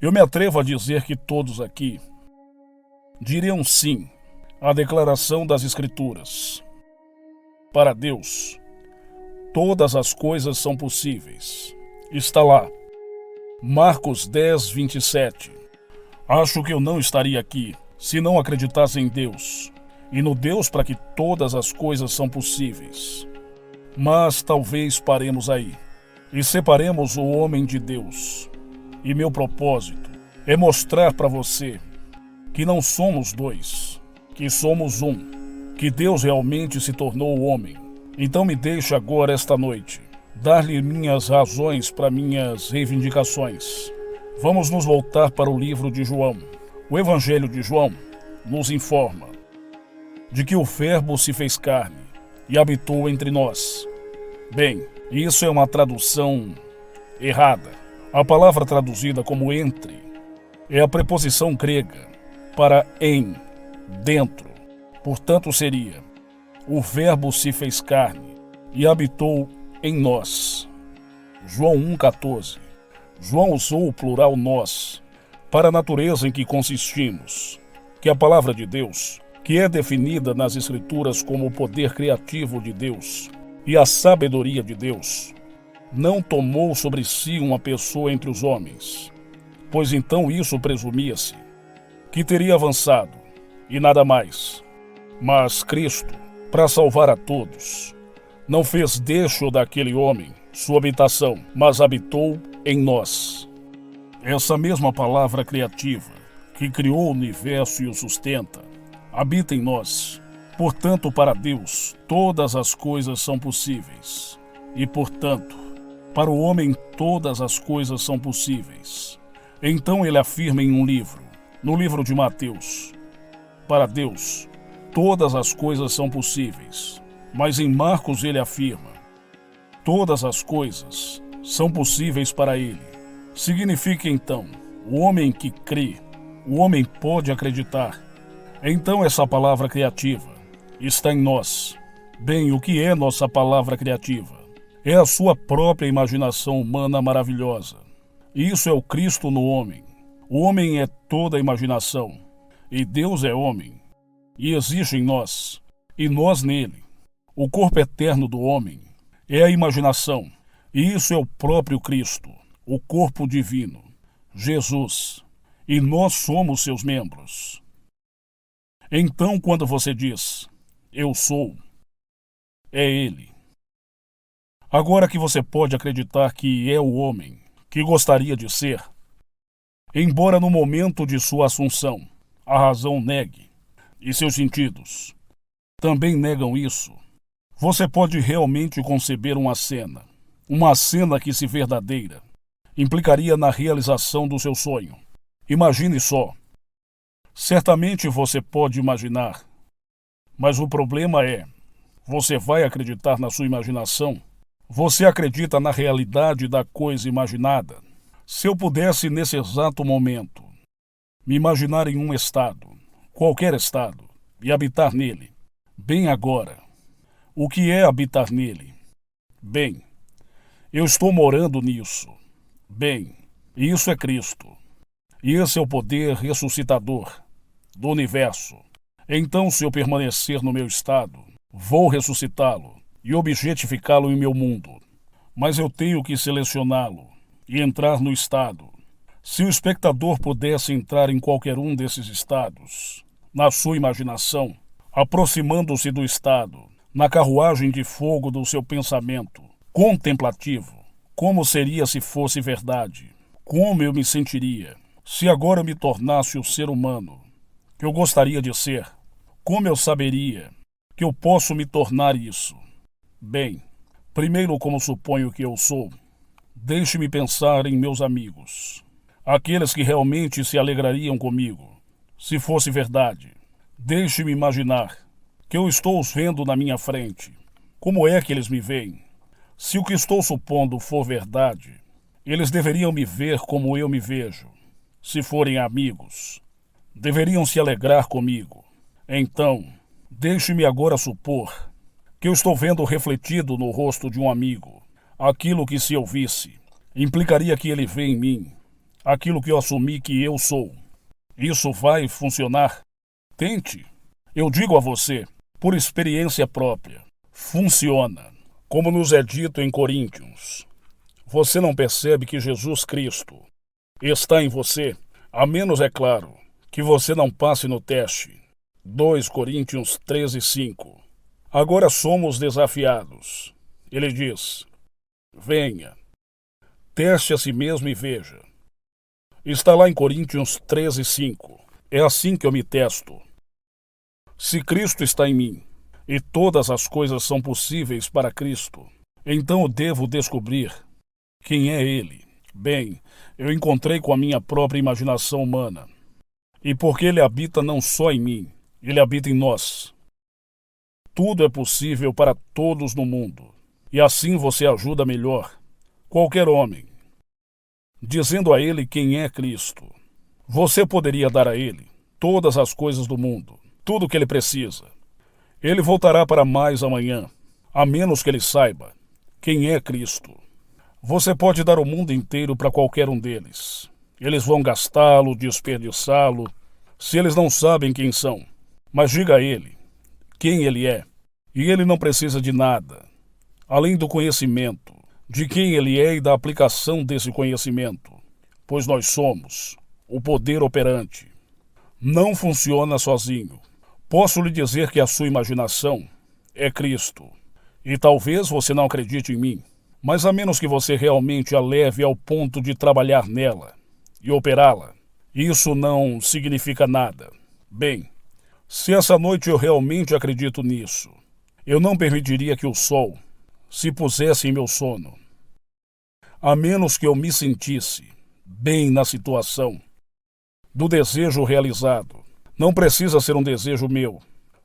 Eu me atrevo a dizer que todos aqui diriam sim à declaração das Escrituras. Para Deus, todas as coisas são possíveis. Está lá, Marcos 10, 27. Acho que eu não estaria aqui se não acreditasse em Deus e no Deus para que todas as coisas são possíveis. Mas talvez paremos aí e separemos o homem de Deus. E meu propósito é mostrar para você que não somos dois, que somos um, que Deus realmente se tornou o homem. Então me deixe agora esta noite dar-lhe minhas razões para minhas reivindicações. Vamos nos voltar para o livro de João. O Evangelho de João nos informa de que o Verbo se fez carne e habitou entre nós. Bem, isso é uma tradução errada. A palavra traduzida como entre é a preposição grega para em, dentro. Portanto, seria: o Verbo se fez carne e habitou em nós. João 1,14. João usou o plural nós para a natureza em que consistimos, que a palavra de Deus, que é definida nas Escrituras como o poder criativo de Deus e a sabedoria de Deus, não tomou sobre si uma pessoa entre os homens, pois então isso presumia-se que teria avançado, e nada mais. Mas Cristo, para salvar a todos, não fez deixo daquele homem sua habitação, mas habitou em nós. Essa mesma palavra criativa, que criou o universo e o sustenta, habita em nós. Portanto, para Deus, todas as coisas são possíveis. E, portanto, para o homem todas as coisas são possíveis. Então ele afirma em um livro, no livro de Mateus: para Deus, todas as coisas são possíveis. Mas em Marcos ele afirma: todas as coisas são possíveis para ele. Significa então, o homem que crê, o homem pode acreditar. Então essa palavra criativa está em nós. Bem, o que é nossa palavra criativa? É a sua própria imaginação humana maravilhosa. Isso é o Cristo no homem. O homem é toda a imaginação. E Deus é homem. E existe em nós. E nós nele. O corpo eterno do homem é a imaginação. E isso é o próprio Cristo, o corpo divino, Jesus. E nós somos seus membros. Então, quando você diz, eu sou, é ele. Agora que você pode acreditar que é o homem que gostaria de ser, embora no momento de sua assunção a razão negue, e seus sentidos também negam isso, você pode realmente conceber uma cena que, se verdadeira, implicaria na realização do seu sonho. Imagine só. Certamente você pode imaginar, mas o problema é, você vai acreditar na sua imaginação? Você acredita na realidade da coisa imaginada? Se eu pudesse, nesse exato momento, me imaginar em um estado, qualquer estado, e habitar nele, bem agora, o que é habitar nele? Bem, eu estou morando nisso. Bem, isso é Cristo. E esse é o poder ressuscitador do universo. Então, se eu permanecer no meu estado, vou ressuscitá-lo e objetificá-lo em meu mundo. Mas eu tenho que selecioná-lo e entrar no estado. Se o espectador pudesse entrar em qualquer um desses estados, na sua imaginação, aproximando-se do estado, na carruagem de fogo do seu pensamento contemplativo, como seria se fosse verdade? Como eu me sentiria se agora eu me tornasse o ser humano que eu gostaria de ser? Como eu saberia que eu posso me tornar isso? Bem, primeiro, como suponho que eu sou, deixe-me pensar em meus amigos, aqueles que realmente se alegrariam comigo, se fosse verdade. Deixe-me imaginar que eu estou os vendo na minha frente. Como é que eles me veem? Se o que estou supondo for verdade, eles deveriam me ver como eu me vejo. Se forem amigos, deveriam se alegrar comigo. Então, deixe-me agora supor que eu estou vendo refletido no rosto de um amigo aquilo que, se eu visse, implicaria que ele vê em mim aquilo que eu assumi que eu sou. Isso vai funcionar? Tente. Eu digo a você, por experiência própria, funciona. Como nos é dito em Coríntios, você não percebe que Jesus Cristo está em você, a menos, é claro, que você não passe no teste. 2 Coríntios 13:5. Agora somos desafiados. Ele diz: venha, teste a si mesmo e veja. Está lá em Coríntios 13:5. É assim que eu me testo. Se Cristo está em mim, e todas as coisas são possíveis para Cristo, então eu devo descobrir quem é Ele. Bem, eu encontrei com a minha própria imaginação humana. E porque Ele habita não só em mim, Ele habita em nós. Tudo é possível para todos no mundo. E assim você ajuda melhor qualquer homem, dizendo a ele quem é Cristo. Você poderia dar a ele todas as coisas do mundo, tudo o que ele precisa. Ele voltará para mais amanhã, a menos que ele saiba quem é Cristo. Você pode dar o mundo inteiro para qualquer um deles. Eles vão gastá-lo, desperdiçá-lo, se eles não sabem quem são. Mas diga a ele quem ele é. E ele não precisa de nada, além do conhecimento de quem ele é e da aplicação desse conhecimento, pois nós somos o poder operante. Não funciona sozinho. Posso lhe dizer que a sua imaginação é Cristo. E talvez você não acredite em mim, mas a menos que você realmente a leve ao ponto de trabalhar nela e operá-la, isso não significa nada. Bem, se essa noite eu realmente acredito nisso, eu não permitiria que o sol se pusesse em meu sono, a menos que eu me sentisse bem na situação do desejo realizado. Não precisa ser um desejo meu,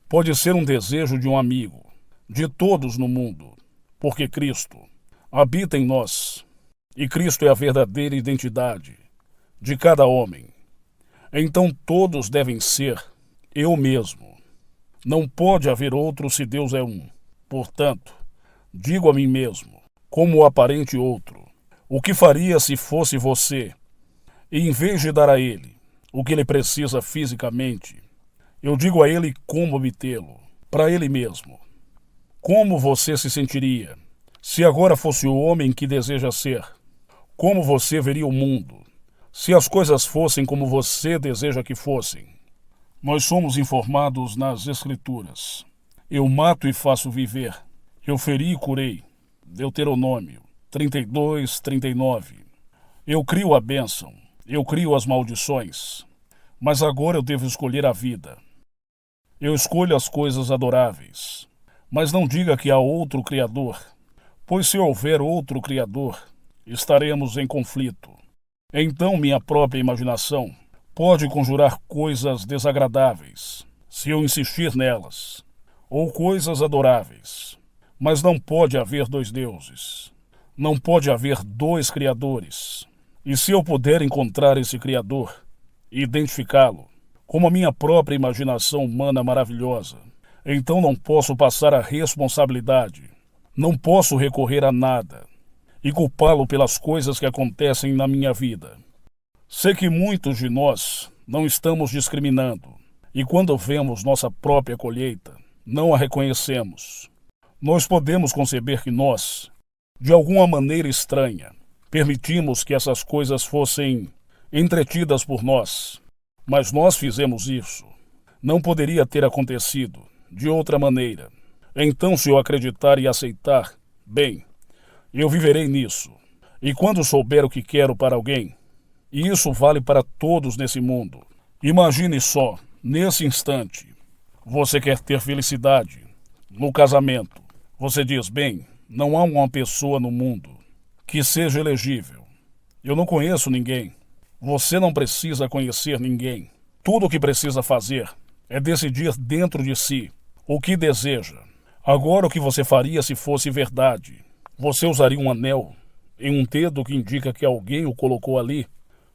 pode ser um desejo de um amigo, de todos no mundo, porque Cristo habita em nós, e Cristo é a verdadeira identidade de cada homem. Então todos devem ser eu mesmo. Não pode haver outro se Deus é um. Portanto, digo a mim mesmo, como o aparente outro, o que faria se fosse você? E em vez de dar a ele o que ele precisa fisicamente, eu digo a ele como obtê-lo, para ele mesmo. Como você se sentiria se agora fosse o homem que deseja ser? Como você veria o mundo se as coisas fossem como você deseja que fossem? Nós somos informados nas Escrituras. Eu mato e faço viver. Eu feri e curei. Deuteronômio 32:39. Eu crio a bênção. Eu crio as maldições. Mas agora eu devo escolher a vida. Eu escolho as coisas adoráveis. Mas não diga que há outro Criador, pois se houver outro Criador, estaremos em conflito. Então minha própria imaginação pode conjurar coisas desagradáveis, se eu insistir nelas, ou coisas adoráveis. Mas não pode haver dois deuses. Não pode haver dois criadores. E se eu puder encontrar esse Criador e identificá-lo como a minha própria imaginação humana maravilhosa, então não posso passar a responsabilidade, não posso recorrer a nada e culpá-lo pelas coisas que acontecem na minha vida. Sei que muitos de nós não estamos discriminando, e quando vemos nossa própria colheita, não a reconhecemos. Nós podemos conceber que nós, de alguma maneira estranha, permitimos que essas coisas fossem entretidas por nós, mas nós fizemos isso. Não poderia ter acontecido de outra maneira. Então, se eu acreditar e aceitar, bem, eu viverei nisso. E quando souber o que quero para alguém, e isso vale para todos nesse mundo. Imagine só, nesse instante, você quer ter felicidade no casamento. Você diz, bem, não há uma pessoa no mundo que seja elegível. Eu não conheço ninguém. Você não precisa conhecer ninguém. Tudo o que precisa fazer é decidir dentro de si o que deseja. Agora, o que você faria se fosse verdade? Você usaria um anel em um dedo que indica que alguém o colocou ali?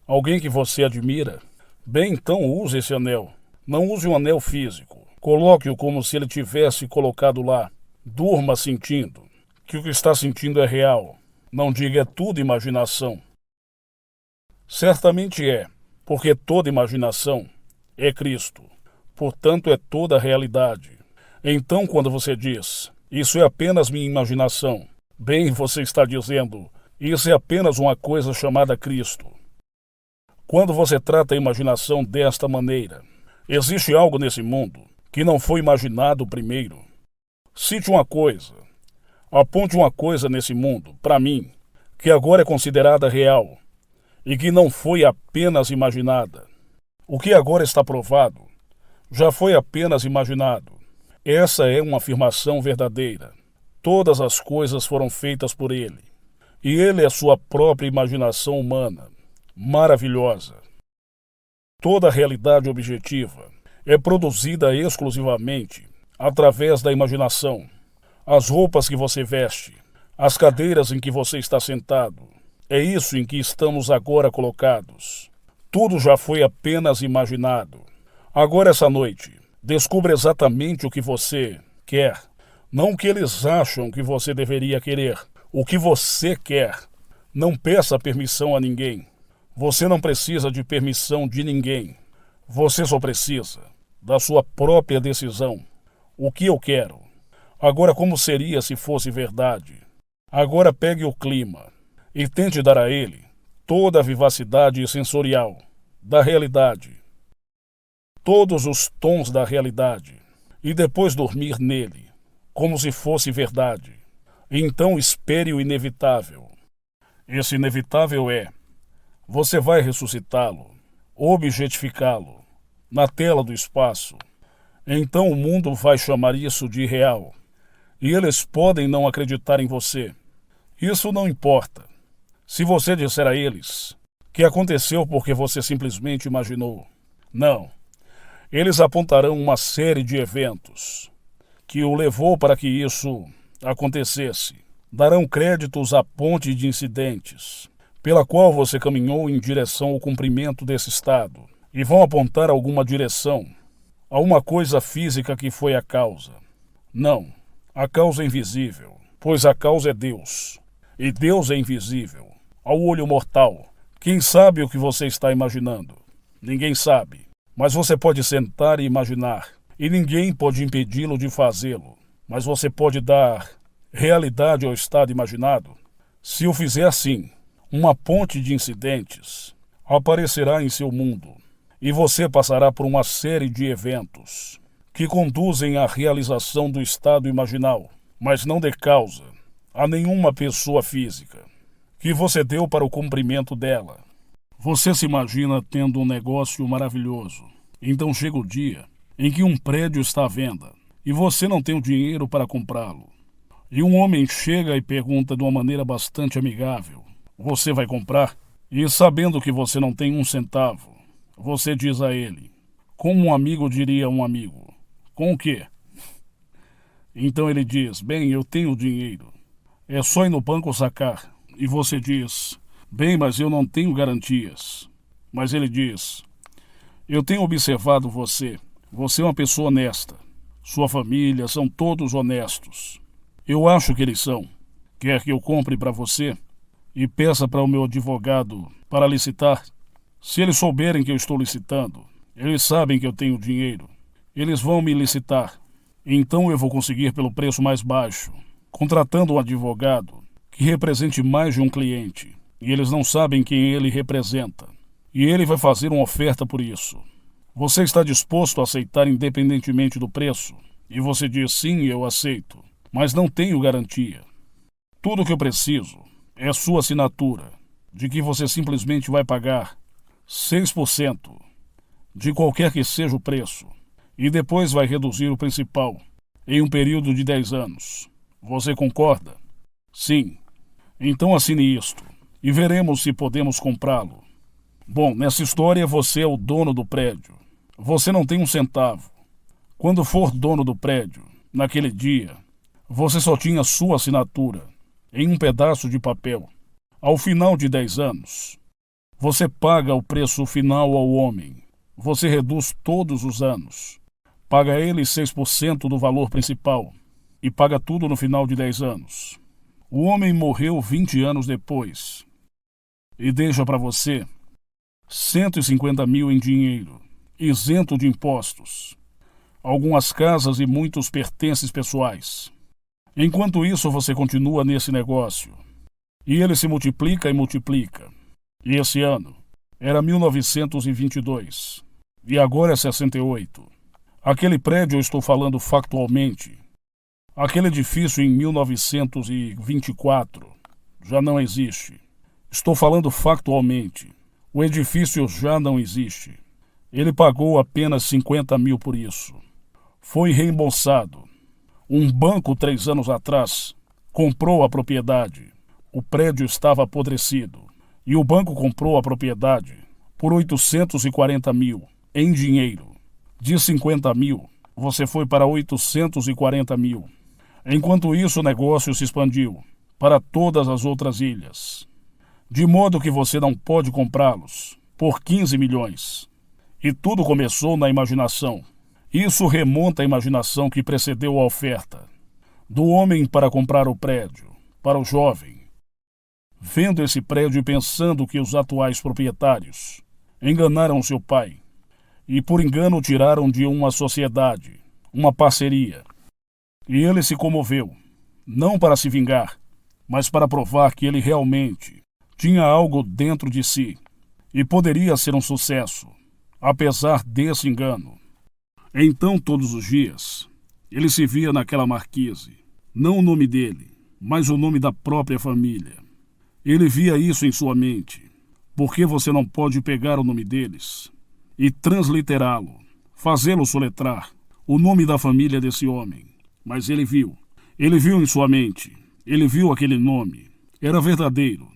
Alguém que você admira? Bem, então use esse anel. Não use um anel físico. Coloque-o como se ele tivesse colocado lá. Durma sentindo que o que está sentindo é real. Não diga é tudo imaginação. Certamente é, porque toda imaginação é Cristo. Portanto, é toda a realidade. Então, quando você diz, isso é apenas minha imaginação, bem, você está dizendo, isso é apenas uma coisa chamada Cristo. Quando você trata a imaginação desta maneira, existe algo nesse mundo que não foi imaginado primeiro. Cite uma coisa, aponte uma coisa nesse mundo, para mim, que agora é considerada real e que não foi apenas imaginada. O que agora está provado já foi apenas imaginado. Essa é uma afirmação verdadeira. Todas as coisas foram feitas por ele. E ele é sua própria imaginação humana, maravilhosa. Toda a realidade objetiva é produzida exclusivamente através da imaginação. As roupas que você veste, as cadeiras em que você está sentado, é isso em que estamos agora colocados. Tudo já foi apenas imaginado. Agora, essa noite, descubra exatamente o que você quer. Não o que eles acham que você deveria querer. O que você quer. Não peça permissão a ninguém. Você não precisa de permissão de ninguém. Você só precisa da sua própria decisão. O que eu quero? Agora, como seria se fosse verdade? Agora pegue o clima e tente dar a ele toda a vivacidade sensorial da realidade. Todos os tons da realidade, e depois dormir nele, como se fosse verdade. E então espere o inevitável. Esse inevitável é: você vai ressuscitá-lo, objetificá-lo, na tela do espaço. Então o mundo vai chamar isso de real. E eles podem não acreditar em você. Isso não importa. Se você disser a eles que aconteceu porque você simplesmente imaginou, não. Eles apontarão uma série de eventos que o levou para que isso acontecesse. Darão créditos à ponte de incidentes pela qual você caminhou em direção ao cumprimento desse estado e vão apontar alguma direção a uma coisa física que foi a causa. Não, a causa é invisível, pois a causa é Deus. E Deus é invisível ao olho mortal. Quem sabe o que você está imaginando? Ninguém sabe. Mas você pode sentar e imaginar, e ninguém pode impedi-lo de fazê-lo. Mas você pode dar realidade ao estado imaginado. Se o fizer assim, uma ponte de incidentes aparecerá em seu mundo, e você passará por uma série de eventos que conduzem à realização do estado imaginal, mas não dê causa a nenhuma pessoa física que você deu para o cumprimento dela. Você se imagina tendo um negócio maravilhoso. Então chega o dia em que um prédio está à venda e você não tem o dinheiro para comprá-lo. E um homem chega e pergunta de uma maneira bastante amigável: você vai comprar? E sabendo que você não tem um centavo, você diz a ele, como um amigo diria a um amigo: com o quê? Então ele diz: bem, eu tenho dinheiro. É só ir no banco sacar. E você diz: bem, mas eu não tenho garantias. Mas ele diz: eu tenho observado você. Você é uma pessoa honesta. Sua família são todos honestos. Eu acho que eles são. Quer que eu compre para você e peça para o meu advogado para licitar? Se eles souberem que eu estou licitando, eles sabem que eu tenho dinheiro. Eles vão me licitar. Então eu vou conseguir pelo preço mais baixo, contratando um advogado que represente mais de um cliente. E eles não sabem quem ele representa. E ele vai fazer uma oferta por isso. Você está disposto a aceitar independentemente do preço? E você diz: sim, eu aceito, mas não tenho garantia. Tudo o que eu preciso é a sua assinatura, de que você simplesmente vai pagar 6% de qualquer que seja o preço, e depois vai reduzir o principal em um período de 10 anos. Você concorda? Sim. Então assine isto, e veremos se podemos comprá-lo. Bom, nessa história você é o dono do prédio. Você não tem um centavo. Quando for dono do prédio, naquele dia, você só tinha sua assinatura em um pedaço de papel. Ao final de 10 anos, você paga o preço final ao homem. Você reduz todos os anos. Paga a ele 6% do valor principal e paga tudo no final de 10 anos. O homem morreu 20 anos depois e deixa para você 150 mil em dinheiro, isento de impostos, algumas casas e muitos pertences pessoais. Enquanto isso, você continua nesse negócio. E ele se multiplica e multiplica. E esse ano era 1922. E agora é 68. Aquele prédio eu estou falando factualmente. Aquele edifício em 1924 já não existe. Estou falando factualmente. O edifício já não existe. Ele pagou apenas 50 mil por isso. Foi reembolsado. Um banco 3 anos atrás comprou a propriedade. O prédio estava apodrecido. E o banco comprou a propriedade por 840 mil em dinheiro. De 50 mil, você foi para 840 mil. Enquanto isso, o negócio se expandiu para todas as outras ilhas. De modo que você não pode comprá-los por 15 milhões. E tudo começou na imaginação. Isso remonta à imaginação que precedeu a oferta. Do homem para comprar o prédio, para o jovem. Vendo esse prédio e pensando que os atuais proprietários enganaram seu pai. E por engano o tiraram de uma sociedade, uma parceria. E ele se comoveu, não para se vingar, mas para provar que ele realmente tinha algo dentro de si e poderia ser um sucesso, apesar desse engano. Então, todos os dias, ele se via naquela marquise, não o nome dele, mas o nome da própria família. Ele via isso em sua mente, porque você não pode pegar o nome deles e transliterá-lo, fazê-lo soletrar, o nome da família desse homem. Mas ele viu em sua mente, ele viu aquele nome, era verdadeiro.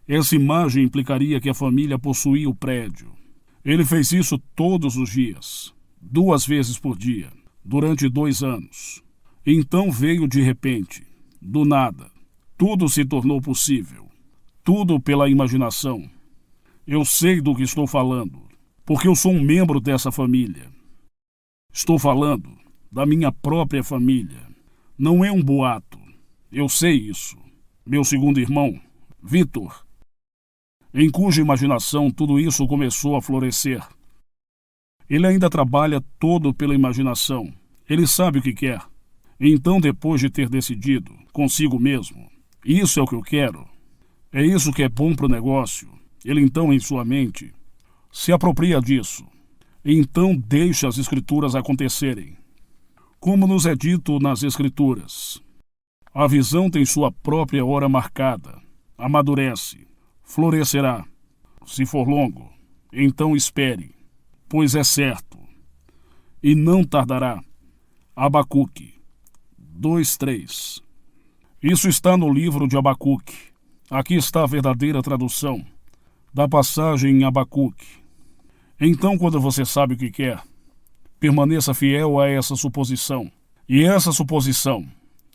Essa imagem implicaria que a família possuía o prédio. Ele fez isso todos os dias, 2 vezes por dia, durante 2 anos. Então veio de repente, do nada, tudo se tornou possível, tudo pela imaginação. Eu sei do que estou falando, porque eu sou um membro dessa família. Estou falando da minha própria família. Não é um boato. Eu sei isso. Meu segundo irmão, Vitor, em cuja imaginação tudo isso começou a florescer. Ele ainda trabalha todo pela imaginação. Ele sabe o que quer. Então, depois de ter decidido, consigo mesmo, isso é o que eu quero, é isso que é bom para o negócio, ele então, em sua mente, se apropria disso. Então deixa as escrituras acontecerem. Como nos é dito nas escrituras, a visão tem sua própria hora marcada, amadurece, florescerá. Se for longo, então espere, pois é certo, e não tardará. Abacuque 2:3. Isso está no livro de Abacuque. Aqui está a verdadeira tradução da passagem em Abacuque. Então, quando você sabe o que quer, permaneça fiel a essa suposição. E essa suposição,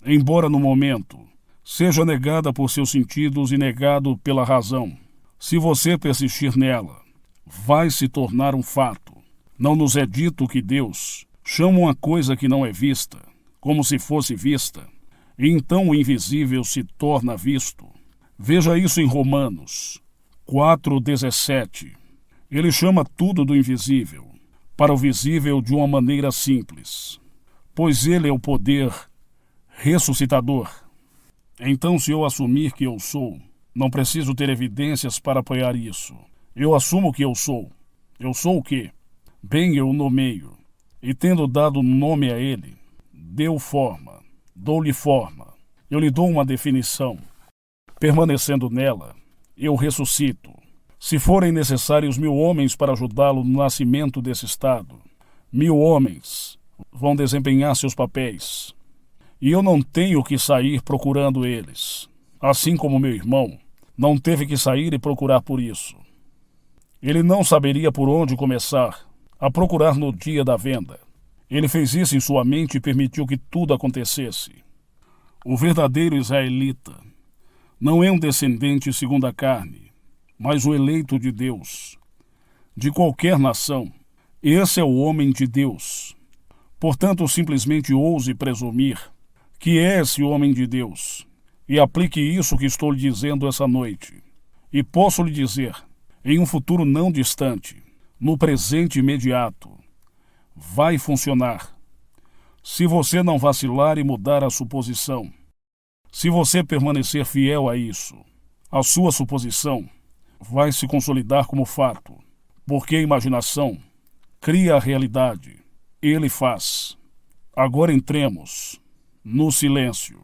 embora no momento seja negada por seus sentidos e negado pela razão, se você persistir nela, vai se tornar um fato. Não nos é dito que Deus chama uma coisa que não é vista, como se fosse vista, e então o invisível se torna visto. Veja isso em Romanos 4:17. Ele chama tudo do invisível para o visível de uma maneira simples, pois ele é o poder ressuscitador. Então, se eu assumir que eu sou, não preciso ter evidências para apoiar isso. Eu assumo que eu sou. Eu sou o quê? Bem, eu o nomeio. E tendo dado nome a ele, dou-lhe forma. Eu lhe dou uma definição. Permanecendo nela, eu ressuscito. Se forem necessários 1000 homens para ajudá-lo no nascimento desse estado, 1000 homens vão desempenhar seus papéis. E eu não tenho que sair procurando eles, assim como meu irmão não teve que sair e procurar por isso. Ele não saberia por onde começar a procurar no dia da venda. Ele fez isso em sua mente e permitiu que tudo acontecesse. O verdadeiro israelita não é um descendente segundo a carne, mas o eleito de Deus, de qualquer nação. Esse é o homem de Deus. Portanto, simplesmente ouse presumir que é esse homem de Deus, e aplique isso que estou lhe dizendo essa noite. E posso lhe dizer, em um futuro não distante, no presente imediato. Vai funcionar. Se você não vacilar e mudar a suposição, se você permanecer fiel a isso, a sua suposição vai se consolidar como fato, porque a imaginação cria a realidade, ele faz. Agora entremos no silêncio.